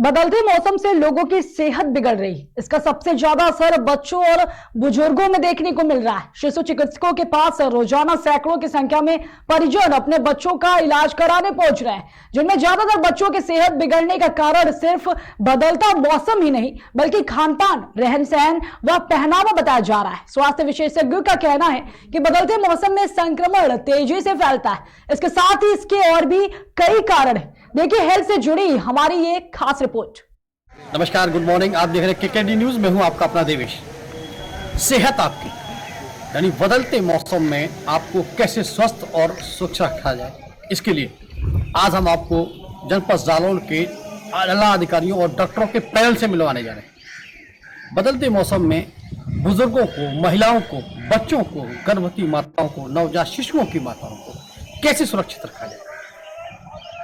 बदलते मौसम से लोगों की सेहत बिगड़ रही है। इसका सबसे ज्यादा असर बच्चों और बुजुर्गों में देखने को मिल रहा है। शिशु चिकित्सकों के पास रोजाना सैकड़ों की संख्या में परिजन अपने बच्चों का इलाज कराने पहुंच रहे हैं, जिनमें ज्यादातर बच्चों की सेहत बिगड़ने का कारण सिर्फ बदलता मौसम ही नहीं बल्कि खान-पान, रहन-सहन व पहनावा बताया जा रहा है। स्वास्थ्य विशेषज्ञों का कहना है कि बदलते मौसम में संक्रमण तेजी से फैलता है। इसके साथ ही इसके और भी कई कारण है। देखिए हेल्थ से जुड़ी हमारी ये खास रिपोर्ट। नमस्कार, गुड मॉर्निंग। आप देख रहे हैं केकेडी न्यूज में हूं आपका अपना देवेश। सेहत आपकी यानी बदलते मौसम में आपको कैसे स्वस्थ और स्वच्छ रखा जाए, इसके लिए आज हम आपको जनपद जालौन के आला अधिकारियों और डॉक्टरों के पैनल से मिलवाने जा रहे हैं। बदलते मौसम में बुजुर्गों को, महिलाओं को, बच्चों को, गर्भवती माताओं को, नवजात शिशुओं की माताओं को कैसे सुरक्षित रखा जाए,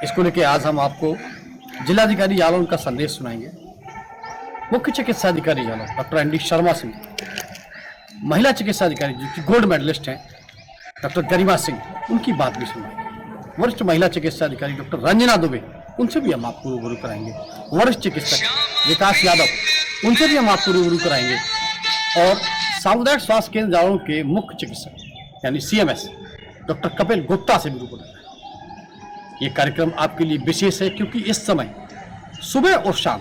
इसको लेकर आज हम आपको जिलाधिकारी जालौन का संदेश सुनाएंगे। मुख्य चिकित्सा अधिकारी जालौन डॉक्टर एनडी शर्मा सिंह, महिला चिकित्सा अधिकारी जो कि गोल्ड मेडलिस्ट हैं डॉक्टर गरिमा सिंह, उनकी बात भी सुनाएंगे। वरिष्ठ महिला चिकित्सा अधिकारी डॉक्टर रंजना दुबे, उनसे भी हम आपको रूबरू कराएंगे। वरिष्ठ चिकित्सक विकास यादव, उनसे भी हम आपको रूबरू कराएंगे। और सामुदायिक स्वास्थ्य केंद्र जालौन के मुख्य चिकित्सक यानी CMS डॉक्टर कपिल गुप्ता से भी रूबरू कराएंगे। ये कार्यक्रम आपके लिए विशेष है क्योंकि इस समय सुबह और शाम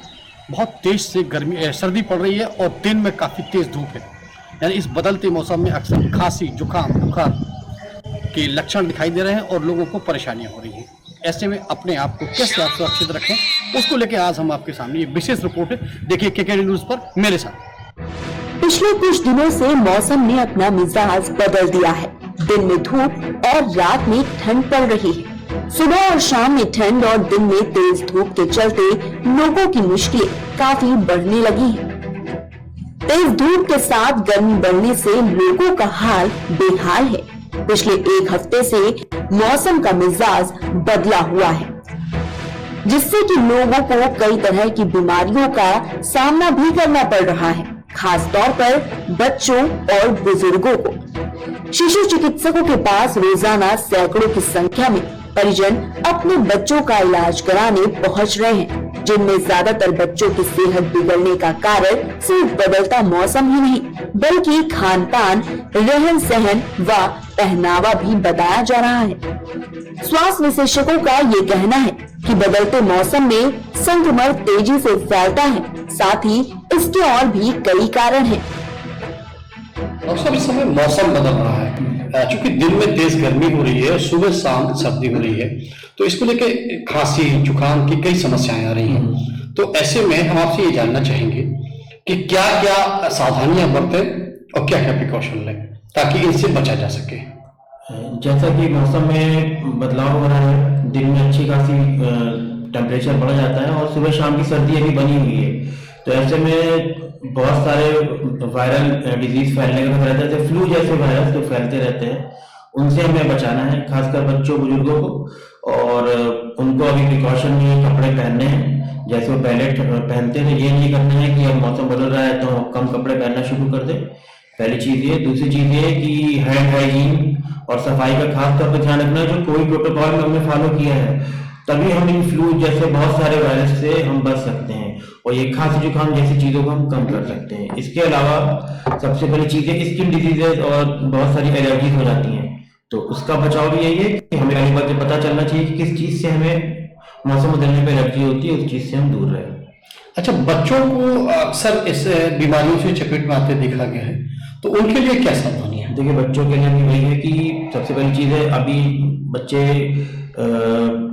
बहुत तेज से सर्दी पड़ रही है और दिन में काफ़ी तेज धूप है। यानी इस बदलते मौसम में अक्सर खांसी, जुकाम, बुखार के लक्षण दिखाई दे रहे हैं और लोगों को परेशानियां हो रही हैं। ऐसे में अपने आप को कैसे आप सुरक्षित रखें, उसको लेकर आज हम आपके सामने ये विशेष रिपोर्ट है। देखिए केकेडी न्यूज पर मेरे साथ। पिछले कुछ दिनों से मौसम ने अपना मिजाज बदल दिया है। दिन में धूप और रात में ठंड पड़ रही है। सुबह और शाम में ठंड और दिन में तेज धूप के चलते लोगों की मुश्किलें काफी बढ़ने लगी हैं। तेज धूप के साथ गर्मी बढ़ने से लोगों का हाल बेहाल है। पिछले एक हफ्ते से मौसम का मिजाज बदला हुआ है, जिससे कि लोगों को कई तरह की बीमारियों का सामना भी करना पड़ रहा है, खास तौर पर बच्चों और बुजुर्गों को। शिशु चिकित्सकों के पास रोजाना सैकड़ों की संख्या में परिजन अपने बच्चों का इलाज कराने पहुंच रहे हैं, जिनमें ज्यादातर बच्चों की सेहत बिगड़ने का कारण सिर्फ बदलता मौसम ही नहीं बल्कि खान-पान, रहन-सहन व पहनावा भी बताया जा रहा है। स्वास्थ्य विशेषज्ञों का ये कहना है कि बदलते मौसम में संक्रमण तेजी से फैलता है, साथ ही इसके और भी कई कारण हैं। अक्सर इस समय मौसम बदल रहा है, चूंकि दिन में तेज गर्मी हो रही है और सुबह शाम सर्दी हो रही है, तो इसको लेके खांसी, जुकाम की कई समस्याएं आ रही हैं। तो ऐसे में हम आपसे ये जानना चाहेंगे कि क्या क्या सावधानियां बरतें और क्या क्या प्रिकॉशन लें ताकि इनसे बचा जा सके। जैसा कि मौसम में बदलाव हो रहा है, दिन में अच्छी खासी टेम्परेचर बढ़ जाता है और सुबह शाम की सर्दी अभी बनी हुई है, तो ऐसे में बहुत सारे वायरल डिजीज फैलने का खतरा रहता है। फ्लू जैसे वायरस जो फैलते रहते हैं, उनसे हमें बचाना है, खासकर बच्चों, बुजुर्गों को। और उनको अभी प्रिकॉशन में कपड़े पहनने हैं, जैसे वो पहले पहनते थे। ये नहीं करना है कि अब मौसम बदल रहा है तो कम कपड़े पहनना शुरू कर दे, पहली चीज ये। दूसरी चीज ये कि हैंड हाइजीन और सफाई का खास तौर पर ध्यान रखना है, जो कोविड प्रोटोकॉल में हमने फॉलो किया है, तभी हम इन फ्लू जैसे बहुत सारे वायरस से हम बच सकते हैं और ये खांसी जुकाम जैसी चीजों को हम कम कर सकते हैं। इसके अलावा सबसे पहली चीज है स्किन डिजीजेज और बहुत सारी एलर्जीज हो जाती हैं, तो उसका बचाव भी यही है कि हमें पहली बात पता चलना चाहिए कि किस चीज से हमें मौसम बदलने पर एलर्जी होती है, उस चीज से हम दूर रहें। अच्छा, बच्चों को अक्सर इस बीमारियों से चपेट में आते देखा गया है, तो उनके लिए क्या सावधानी है? देखिए, बच्चों के लिए भी वही है कि सबसे पहली चीज है, अभी बच्चे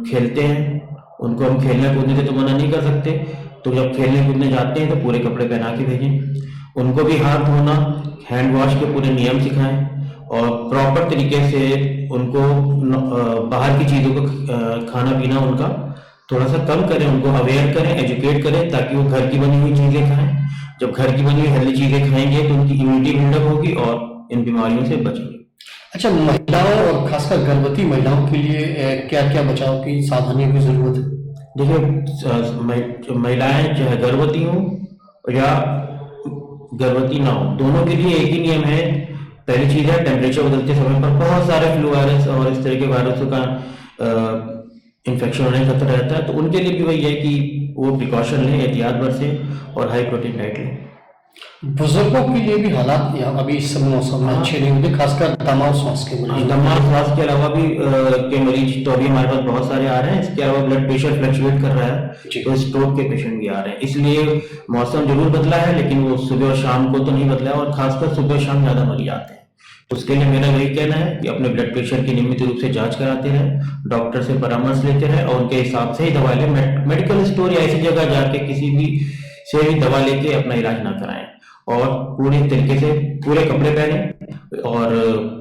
खेलते हैं, उनको हम खेलने कूदने से तो मना नहीं कर सकते, तो जब खेलने कूदने जाते हैं तो पूरे कपड़े पहना के भेजें। उनको भी हाथ धोना, हैंड वॉश के पूरे नियम सिखाएं और प्रॉपर तरीके से उनको बाहर की चीज़ों को खाना पीना उनका थोड़ा सा कम करें, उनको अवेयर करें, एजुकेट करें, ताकि वो घर की बनी हुई चीज़ें खाएं। जब घर की बनी हुई हेल्दी चीज़ें खाएंगे तो उनकी इम्यूनिटी बिल्डअप होगी और इन बीमारियों से बचेंगे। अच्छा, महिलाओं और खासकर गर्भवती महिलाओं के लिए क्या क्या बचाव की सावधानियों की जरूरत है? देखिए, महिलाएं चाहे गर्भवती हो या गर्भवती ना हो, दोनों के लिए एक ही नियम है। पहली चीज है, टेम्परेचर बदलते समय पर बहुत सारे फ्लू वायरस और इस तरह के वायरसों का इन्फेक्शन होने का खतरा रहता है, तो उनके लिए भी वही है कि वो प्रिकॉशन लें, एहतियात बरतें और हाई प्रोटीन डाइट लें। बुजुर्गों के लिए भी हालात यहाँ अभी इस समय मौसम में अच्छे नहीं होते, खासकर दमा और श्वास के मरीज। दमा और श्वास के अलावा भी के मरीज तो अभी हमारे पास बहुत सारे आ रहे हैं। इसके अलावा ब्लड प्रेशर फ्लक्चुएट कर रहा है तो स्ट्रोक के पेशेंट भी आ रहे हैं। इसलिए मौसम जरूर बदला है, लेकिन वो सुबह और शाम को तो नहीं बदला है, और खासकर सुबह शाम ज्यादा मरीज आते हैं। उसके लिए मेरा यही कहना है कि अपने ब्लड प्रेशर की नियमित रूप से जांच कराते रहें, डॉक्टर से परामर्श लेते रहें और उनके हिसाब से ही दवा लें। मेडिकल स्टोर या ऐसी जगह जाके किसी भी से भी दवा लेके अपना इलाज ना कराएं, और पूरी तरीके से पूरे कपड़े पहने। और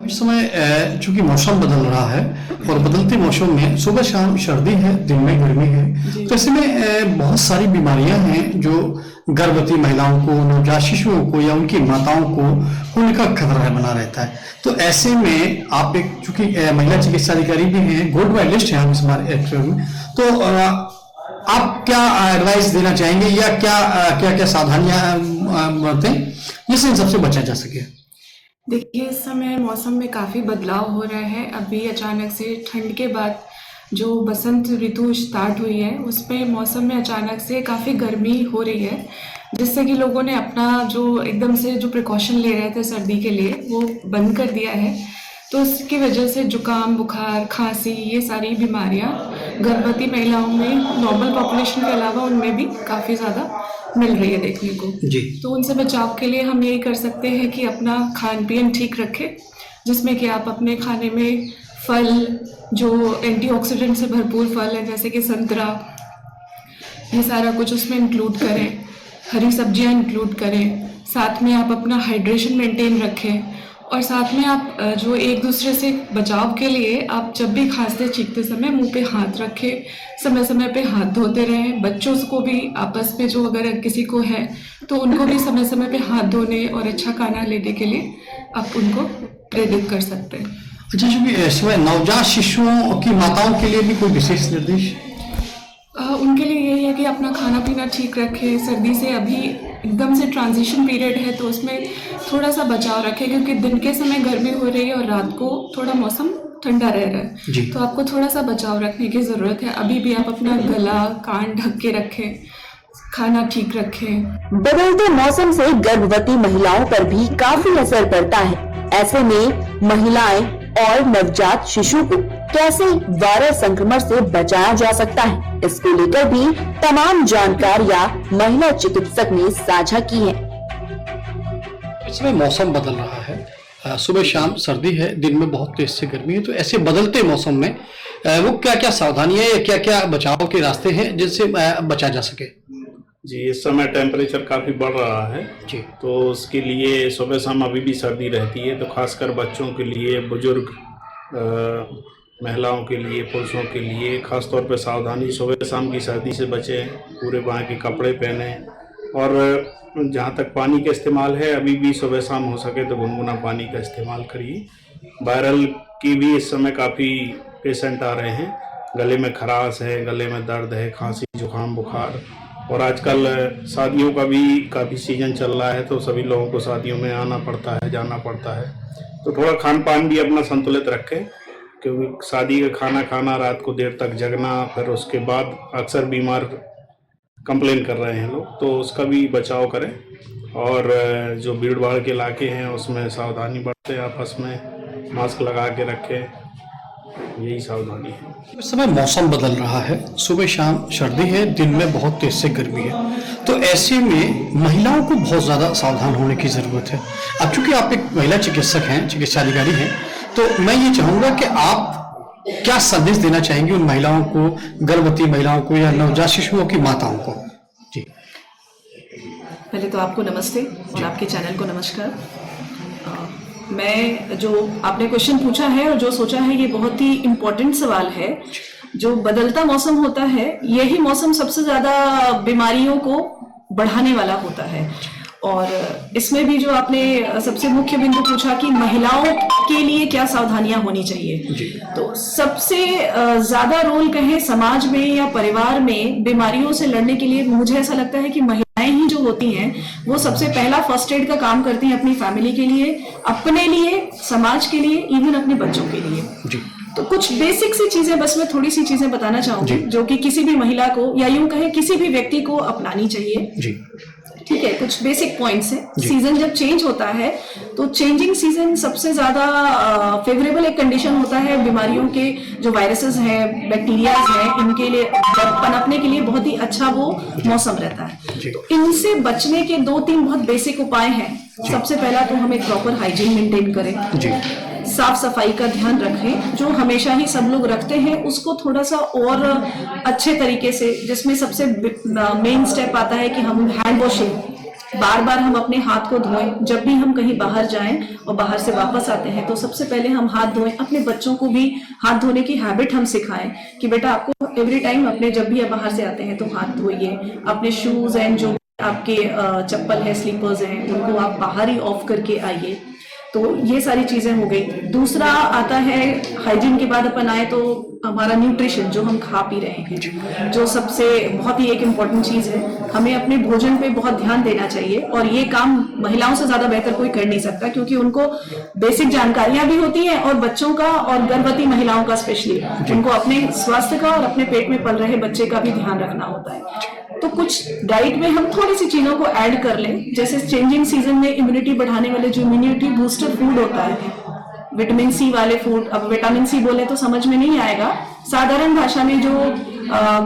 इस समय चूंकि मौसम बदल रहा है और बदलते मौसम में सुबह शाम सर्दी है, दिन में गर्मी है, तो ऐसे में बहुत सारी बीमारियां हैं जो गर्भवती महिलाओं को, नवजात शिशुओं को या उनकी माताओं को होने का खतरा बना रहता है। तो ऐसे में आप एक चूंकि महिला चिकित्सा अधिकारी भी हैं, गोल्ड मेडलिस्ट हैं आप इस बार में, तो आप क्या एडवाइस देना चाहेंगे या क्या सावधानियां बरतें जिससे इन सबसे बचा जा सके? देखिए, इस समय मौसम में काफ़ी बदलाव हो रहा है। अभी अचानक से ठंड के बाद जो बसंत ऋतु स्टार्ट हुई है, उसमें मौसम में अचानक से काफ़ी गर्मी हो रही है, जिससे कि लोगों ने अपना जो एकदम से जो प्रिकॉशन ले रहे थे सर्दी के लिए वो बंद कर दिया है। तो उसकी वजह से जुकाम, बुखार, खांसी, ये सारी बीमारियां गर्भवती महिलाओं में नॉर्मल पॉपुलेशन के अलावा उनमें भी काफ़ी ज़्यादा मिल रही है देखने को जी। तो उनसे बचाव के लिए हम यही कर सकते हैं कि अपना खान पीन ठीक रखें, जिसमें कि आप अपने खाने में फल, जो एंटीऑक्सीडेंट से भरपूर फल है जैसे कि संतरा, ये सारा कुछ उसमें इंक्लूड करें, हरी सब्जियां इंक्लूड करें। साथ में आप अपना हाइड्रेशन मेंटेन रखें, और साथ में आप जो एक दूसरे से बचाव के लिए आप जब भी खांसते छींकते समय मुंह पे हाथ रखें, समय समय पे हाथ धोते रहें। बच्चों को भी आपस में जो अगर किसी को है तो उनको भी समय समय पे हाथ धोने और अच्छा खाना लेने के लिए आप उनको प्रेरित कर सकते हैं। अच्छा, चूंकि इस समय नवजात शिशुओं की माताओं के लिए भी कोई विशेष निर्देश? उनके लिए यही है कि अपना खाना पीना ठीक रखें। सर्दी से अभी एकदम से ट्रांजिशन पीरियड है तो उसमें थोड़ा सा बचाव रखें, क्योंकि दिन के समय गर्मी हो रही है और रात को थोड़ा मौसम ठंडा रह रहा है, तो आपको थोड़ा सा बचाव रखने की ज़रूरत है। अभी भी आप अपना गला, कान ढक के रखें, खाना ठीक रखें। बदलते मौसम से गर्भवती महिलाओं पर भी काफी असर पड़ता है। ऐसे में महिलाएं और नवजात शिशु को कैसे वायरस संक्रमण से बचाया जा सकता है, इसको लेकर भी तमाम जानकारियां महिला चिकित्सक ने साझा की है। इसमें मौसम बदल रहा है, सुबह शाम सर्दी है, दिन में बहुत तेज से गर्मी है, तो ऐसे बदलते मौसम में वो क्या क्या सावधानियां या क्या क्या बचाव के रास्ते हैं जिनसे बचा जा सके? जी, इस समय टेम्परेचर काफ़ी बढ़ रहा है जी, तो उसके लिए सुबह शाम अभी भी सर्दी रहती है, तो खासकर बच्चों के लिए, बुजुर्ग महिलाओं के लिए, पुरुषों के लिए खास तौर पर सावधानी, सुबह शाम की सर्दी से बचें, पूरे बाँह के कपड़े पहने, और जहाँ तक पानी का इस्तेमाल है अभी भी सुबह शाम हो सके तो गुनगुना पानी का इस्तेमाल करिए। वायरल की भी इस समय काफ़ी पेशेंट आ रहे हैं, गले में खराश है, गले में दर्द है, खांसी, जुकाम, बुखार, और आजकल शादियों का भी काफ़ी सीजन चल रहा है तो सभी लोगों को शादियों में आना पड़ता है, जाना पड़ता है, तो थोड़ा खान पान भी अपना संतुलित रखें, क्योंकि शादी का खाना खाना, रात को देर तक जगना, फिर उसके बाद अक्सर बीमार कंप्लेन कर रहे हैं लोग, तो उसका भी बचाव करें। और जो भीड़ भाड़ के इलाके हैं उसमें सावधानी बरतें, आपस में मास्क लगा के रखें, यही सावधानी है। इस समय मौसम बदल रहा है, सुबह शाम सर्दी है, दिन में बहुत तेज से गर्मी है, तो ऐसे में महिलाओं को बहुत ज़्यादा सावधान होने की ज़रूरत है। अब चूंकि आप एक महिला चिकित्सक हैं, चिकित्सा अधिकारी हैं, तो मैं ये चाहूँगा कि आप क्या संदेश देना चाहेंगे उन महिलाओं को, गर्भवती महिलाओं को या नवजात शिशुओं की माताओं को? जी, पहले तो आपको नमस्ते और आपके चैनल को नमस्कार। मैं जो आपने क्वेश्चन पूछा है और जो सोचा है, ये बहुत ही इम्पोर्टेंट सवाल है। जो बदलता मौसम होता है, यही मौसम सबसे ज़्यादा बीमारियों को बढ़ाने वाला होता है, और इसमें भी जो आपने सबसे मुख्य बिंदु पूछा कि महिलाओं के लिए क्या सावधानियां होनी चाहिए, तो सबसे ज़्यादा रोल कहें समाज में या परिवार में बीमारियों से लड़ने के लिए मुझे ऐसा लगता है कि महिलाएं ही जो होती हैं वो सबसे पहला फर्स्ट एड का काम करती हैं अपनी फैमिली के लिए, अपने लिए, समाज के लिए, इवन अपने बच्चों के लिए। तो कुछ बेसिक सी चीजें, बस मैं थोड़ी सी चीजें बताना चाहूंगी जो कि किसी भी महिला को या यूं कहें किसी भी व्यक्ति को अपनानी चाहिए जी। ठीक है, कुछ बेसिक पॉइंट्स हैं। सीजन जब चेंज होता है तो चेंजिंग सीजन सबसे ज्यादा फेवरेबल एक कंडीशन होता है बीमारियों के, जो वायरसेस हैं, बैक्टीरियाज हैं, इनके लिए पनपने के लिए बहुत ही अच्छा वो मौसम रहता है। तो इनसे बचने के 2-3 बहुत बेसिक उपाय हैं। सबसे पहला तो हम एक प्रॉपर हाइजीन मेंटेन करें जी, साफ सफाई का ध्यान रखें, जो हमेशा ही सब लोग रखते हैं उसको थोड़ा सा और अच्छे तरीके से, जिसमें सबसे मेन स्टेप आता है कि हम हैंड वॉशिंग, बार बार हम अपने हाथ को धोएं। जब भी हम कहीं बाहर जाएं और बाहर से वापस आते हैं तो सबसे पहले हम हाथ धोएं। अपने बच्चों को भी हाथ धोने की हैबिट हम सिखाएं कि बेटा आपको एवरी टाइम अपने जब भी आप बाहर से आते हैं तो हाथ धोइए। अपने शूज एंड जो आपके चप्पल है, स्लीपर्स हैं, उनको आप बाहर ही ऑफ करके आइए। तो ये सारी चीजें हो गई। दूसरा आता है हाइजीन के बाद अपन आए तो हमारा न्यूट्रिशन, जो हम खा पी रहे हैं, जो सबसे बहुत ही एक इम्पोर्टेंट चीज है। हमें अपने भोजन पे बहुत ध्यान देना चाहिए और ये काम महिलाओं से ज्यादा बेहतर कोई कर नहीं सकता, क्योंकि उनको बेसिक जानकारियां भी होती हैं और बच्चों का और गर्भवती महिलाओं का स्पेशली उनको अपने स्वास्थ्य का और अपने पेट में पल रहे बच्चे का भी ध्यान रखना होता है। तो कुछ डाइट में हम थोड़ी सी चीजों को ऐड कर लें, जैसे चेंजिंग सीजन में इम्यूनिटी बढ़ाने वाले जो इम्यूनिटी बूस्टर फूड होता है, विटामिन सी वाले फूड। अब विटामिन सी बोले तो समझ में नहीं आएगा, साधारण भाषा में जो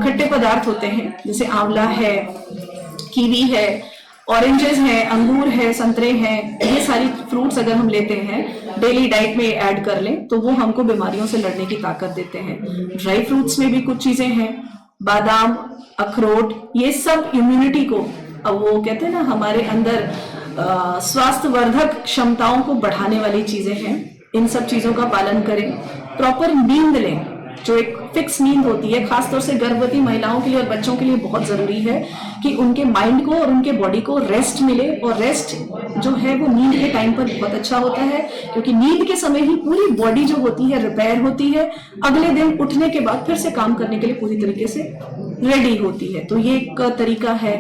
खट्टे पदार्थ होते हैं, जैसे आंवला है, कीवी है, ऑरेंजेस है, अंगूर है, संतरे हैं, ये सारी फ्रूट्स अगर हम लेते हैं डेली डाइट में ऐड कर लें तो वो हमको बीमारियों से लड़ने की ताकत देते हैं। ड्राई फ्रूट्स में भी कुछ चीजें हैं, बादाम, अखरोट, ये सब इम्यूनिटी को, अब वो कहते हैं ना हमारे अंदर स्वास्थ्यवर्धक क्षमताओं को बढ़ाने वाली चीजें हैं। इन सब चीजों का पालन करें। प्रॉपर नींद लें, जो एक फिक्स नींद होती है, खासतौर से गर्भवती महिलाओं के लिए और बच्चों के लिए बहुत जरूरी है कि उनके माइंड को और उनके बॉडी को रेस्ट मिले। और रेस्ट जो है वो नींद के टाइम पर बहुत अच्छा होता है, क्योंकि नींद के समय ही पूरी बॉडी जो होती है रिपेयर होती है, अगले दिन उठने के बाद फिर से काम करने के लिए पूरी तरीके से रेडी होती है। तो ये एक तरीका है।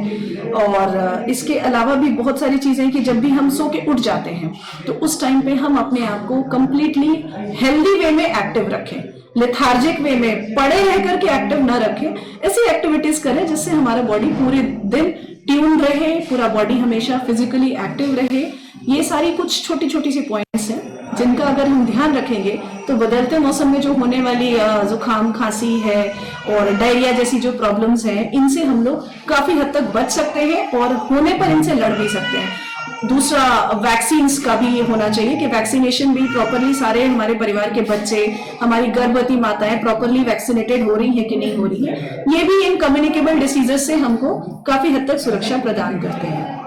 और इसके अलावा भी बहुत सारी चीजें कि जब भी हम सो के उठ जाते हैं तो उस टाइम पे हम अपने आप को कंप्लीटली हेल्दी वे में एक्टिव रखें, लेथार्जिक वे में पड़े रह करके एक्टिव न रखें। ऐसी एक्टिविटीज करें जिससे हमारा बॉडी पूरे दिन ट्यून रहे, पूरा बॉडी हमेशा फिजिकली एक्टिव रहे। ये सारी कुछ छोटी छोटी सी पॉइंट्स हैं जिनका अगर हम ध्यान रखेंगे तो बदलते मौसम में जो होने वाली जुकाम, खांसी है और डायरिया जैसी जो प्रॉब्लम्स हैं, इनसे हम लोग काफी हद तक बच सकते हैं और होने पर इनसे लड़ भी सकते हैं। दूसरा, वैक्सीन्स का भी होना चाहिए कि वैक्सीनेशन भी प्रॉपरली सारे हमारे परिवार के बच्चे, हमारी गर्भवती माताएं प्रॉपरली वैक्सीनेटेड हो रही है कि नहीं हो रही है। ये भी इन कम्युनिकेबल डिसीजेस से हमको काफी हद तक सुरक्षा प्रदान करते हैं।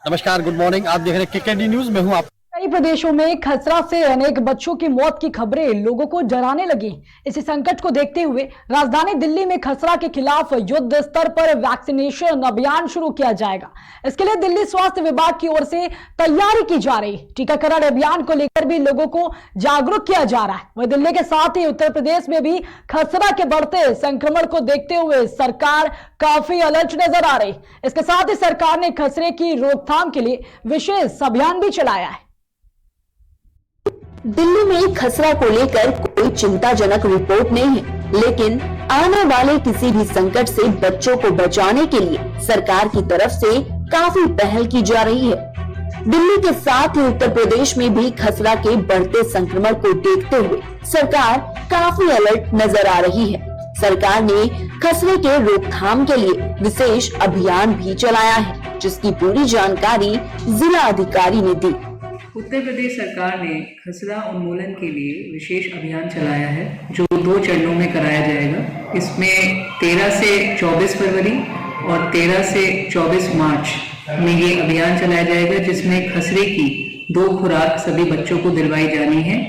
नमस्कार, गुड मॉर्निंग। आप देख रहे हैं केकेडी न्यूज, मैं हूं आप। कई प्रदेशों में खसरा से अनेक बच्चों की मौत की खबरें लोगों को डराने लगी। इसी संकट को देखते हुए राजधानी दिल्ली में खसरा के खिलाफ युद्ध स्तर पर वैक्सीनेशन अभियान शुरू किया जाएगा। इसके लिए दिल्ली स्वास्थ्य विभाग की ओर से तैयारी की जा रही। टीकाकरण अभियान को लेकर भी लोगों को जागरूक किया जा रहा है। वहीं दिल्ली के साथ ही उत्तर प्रदेश में भी खसरा के बढ़ते संक्रमण को देखते हुए सरकार काफी अलर्ट नजर आ रही। इसके साथ ही सरकार ने खसरे की रोकथाम के लिए विशेष अभियान भी चलाया है। दिल्ली में खसरा को लेकर कोई चिंताजनक रिपोर्ट नहीं है, लेकिन आने वाले किसी भी संकट से बच्चों को बचाने के लिए सरकार की तरफ से काफी पहल की जा रही है। दिल्ली के साथ ही उत्तर प्रदेश में भी खसरा के बढ़ते संक्रमण को देखते हुए सरकार काफी अलर्ट नजर आ रही है। सरकार ने खसरे के रोकथाम के लिए विशेष अभियान भी चलाया है, जिसकी पूरी जानकारी जिला अधिकारी ने दी। उत्तर प्रदेश सरकार ने खसरा उन्मूलन के लिए विशेष अभियान चलाया है, जो 2 चरणों में कराया जाएगा। इसमें 13 से 24 फरवरी और 13 से 24 मार्च में ये अभियान चलाया जाएगा, जिसमें खसरे की 2 खुराक सभी बच्चों को दिलवाई जानी है।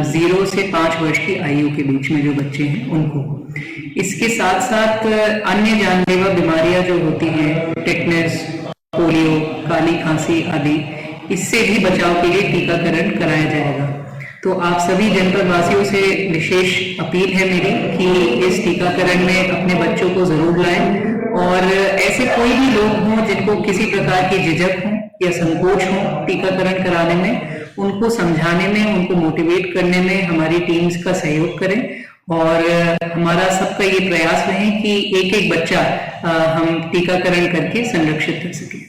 0 से 5 वर्ष की आयु के बीच में जो बच्चे हैं उनको। इसके साथ साथ अन्य जानलेवा बीमारियां जो होती हैं, टेटनस, पोलियो, काली खांसी आदि, इससे भी बचाव के लिए टीकाकरण कराया जाएगा। तो आप सभी जनपद वासियों से विशेष अपील है मेरी कि इस टीकाकरण में अपने बच्चों को जरूर लाएं और ऐसे कोई भी लोग हों जिनको किसी प्रकार की झिझक हो या संकोच हो टीकाकरण कराने में, उनको समझाने में, उनको मोटिवेट करने में हमारी टीम्स का सहयोग करें और हमारा सबका ये प्रयास रहे कि एक एक बच्चा हम टीकाकरण करके संरक्षित कर सकें।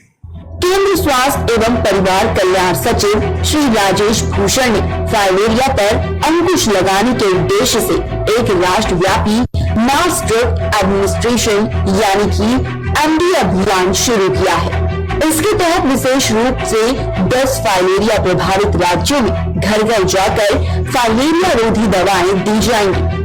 केंद्रीय स्वास्थ्य एवं परिवार कल्याण सचिव श्री राजेश भूषण ने फाइलेरिया पर अंकुश लगाने के उद्देश्य से एक राष्ट्रव्यापी मास ड्रग एडमिनिस्ट्रेशन यानी कि MD अभियान शुरू किया है। इसके तहत विशेष रूप से 10 फाइलेरिया प्रभावित राज्यों में घर घर जाकर फाइलेरिया रोधी दवाएं दी जाएंगी।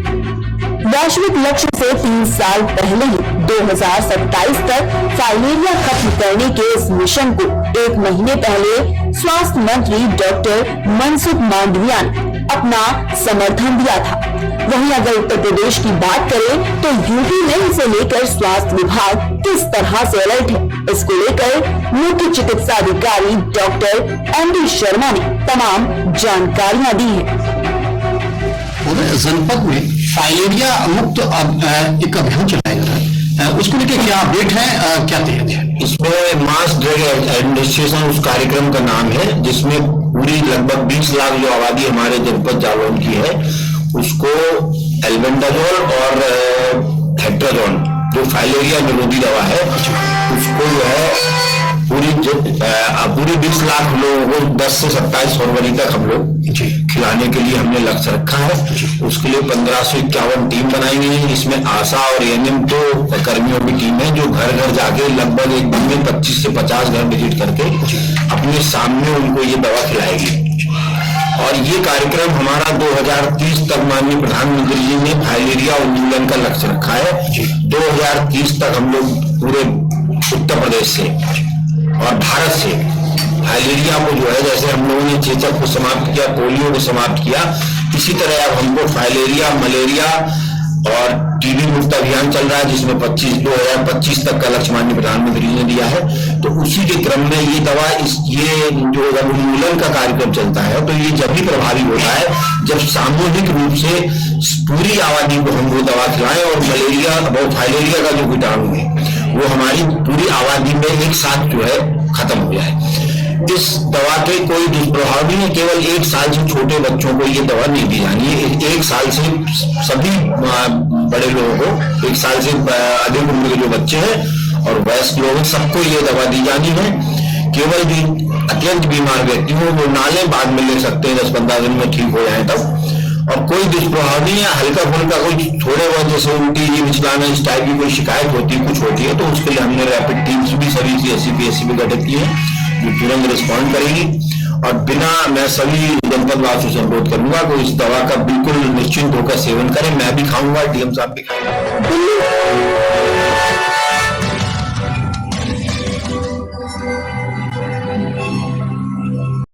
वैश्विक लक्ष्य से 3 साल पहले ही 2027 तक फाइलेरिया खत्म करने के इस मिशन को 1 महीने पहले स्वास्थ्य मंत्री डॉक्टर मनसुख मांडविया ने अपना समर्थन दिया था। वहीं अगर उत्तर प्रदेश की बात करें तो यूपी में इसे लेकर स्वास्थ्य विभाग किस तरह से अलर्ट है, इसको लेकर मुख्य चिकित्सा अधिकारी डॉक्टर MD शर्मा ने तमाम जानकारियां दी है। पूरे जनपद में फाइलेरिया मुक्त एक अभियान चलाया जा रहा है, उसको लेकर क्या अपडेट है, क्या तैयारी है? इसमें मास ड्रग एडमिनिस्ट्रेशन उस कार्यक्रम का नाम है, जिसमें पूरी लगभग 20 लाख जो आबादी हमारे जनपद जालौन की है उसको एल्बेंडाजोल और हेक्टाजोल जो फाइलेरिया निरोधी दवा है उसको जो है पूरी 20 लाख लोगों को 10 से 27 फरवरी तक हम लोग खिलाने के लिए हमने लक्ष्य रखा है। उसके लिए 1551 टीम बनाई गई है। इसमें आशा और ANM तो कर्मियों की टीम है जो घर घर जाके लगभग एक दिन में 25 से 50 घर विजिट करके अपने सामने उनको ये दवा खिलाएगी। और ये कार्यक्रम हमारा 2030 तक माननीय प्रधानमंत्री जी ने फाइलेरिया उन्मूलन का लक्ष्य रखा है। 2030 तक हम लोग पूरे उत्तर प्रदेश से और भारत से फाइलेरिया को जो है, जैसे हम लोगों ने चेचक को समाप्त किया, पोलियो को समाप्त किया, इसी तरह अब हमको फाइलेरिया, मलेरिया और TB मुक्त अभियान चल रहा है जिसमें 2025 तक का लक्ष्य माननीय प्रधानमंत्री ने दिया है। तो उसी के क्रम में ये दवा ये जो उन्मूलन का कार्यक्रम चलता है तो ये जब भी प्रभावी होता है जब सामूहिक रूप से पूरी आबादी को हम वो दवा खिलाएं और मलेरिया और फाइलेरिया का जो कीटाणु है वो हमारी पूरी आबादी में एक साथ जो है खत्म हो जाए। इस दवा के कोई दुष्प्रभाव नहीं है, केवल 1 साल से छोटे बच्चों को ये दवा नहीं दी जानी है। 1 साल से सभी बड़े लोगों को, 1 साल से अधिक उम्र के जो बच्चे हैं और वयस्क लोग हैं सबको ये दवा दी जानी है। केवल भी अत्यंत बीमार व्यक्ति हो वो नाले बाद में ले सकते हैं, 10-15 दिन में ठीक हो जाए तब। और कोई दुष्प्रभाव नहीं है, हल्का फुल्का कोई थोड़े बहुत जैसे उल्टी ये विचलाना इस टाइप की कोई शिकायत होती है, कुछ होती है तो उसके लिए हमने रैपिड टीम्स भी सभी CSC PSC भी गठित की है जो तुरंत रिस्पॉन्ड करेगी। और बिना, मैं सभी जनपद वासियों से अनुरोध करूंगा कि इस दवा का बिल्कुल निश्चिंत होकर सेवन करें। मैं भी खाऊंगा, DM साहब भी खाएंगे।